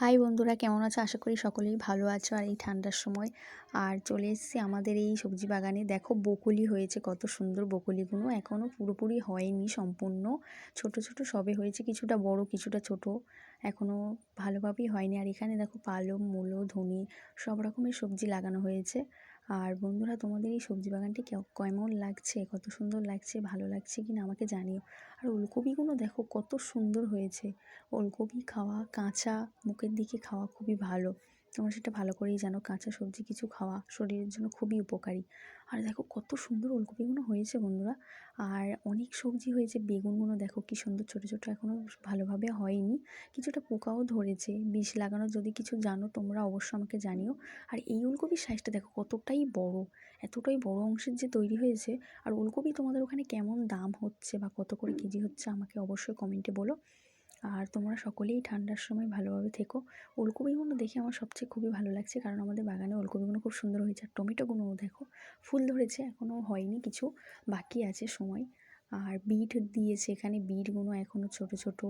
High বন্ধুরা, কেমন আছো? আশা করি সকলেই ভালো আছো। আর এই ঠান্ডার সময় চলে এসেছি আমাদের এই সবজি বাগানে। দেখো বকুলি হয়েছে, কত সুন্দর বকুলিগুলো। এখনও পুরোপুরি হয়নি সম্পূর্ণ, ছোট ছোট সবে হয়েছে, কিছুটা বড় কিছুটা ছোট, এখনও ভালোভাবেই হয়নি। আর এখানে দেখো পালং, মূলো, ধনে সব রকমের সবজি লাগানো হয়েছে। আর বন্ধুরা, তোমাদের এই সবজি বাগানটি কেমন লাগছে, কত সুন্দর লাগছে, ভালো লাগছে কি না আমাকে জানিও। আর ওলকপিগুলো দেখো কত সুন্দর হয়েছে। ওলকপি খাওয়া কাঁচা মুখের দিকে খাওয়া খুবই ভালো। তোমরা সেটা ভালো করেই জানো, কাঁচা সবজি কিছু খাওয়া শরীরের জন্য খুবই উপকারী। আর দেখো কত সুন্দর ওলকপিগুলো হয়েছে বন্ধুরা। আর অনেক সবজি হয়েছে, বেগুনগুলো দেখো কি সুন্দর ছোটো ছোটো, এখনও ভালোভাবে হয়নি, কিছুটা পোকাও ধরেছে। বিষ লাগানো যদি কিছু জানো তোমরা অবশ্য আমাকে জানিও। আর এই ওলকপির সাইজটা দেখো কতটাই বড়, এতটাই বড় অংশের যে তৈরি হয়েছে। আর ওলকপি তোমাদের ওখানে কেমন দাম হচ্ছে বা কত করে কেজি হচ্ছে আমাকে অবশ্যই কমেন্টে বলো। আর তোমরা সকলেই ঠান্ডার সময় ভালোভাবে থেকো। ওলকপিগুলো দেখে আমার সবচেয়ে খুবই ভালো লাগছে, কারণ আমাদের বাগানে ওলকপিগুলো খুব সুন্দর হয়েছে। আর টমেটোগুলোও দেখো ফুল ধরেছে, এখনও হয়নি, কিছু বাকি আছে সময়। আর বিট দিয়েছে এখানে, বিটগুলো এখনও ছোট ছোট।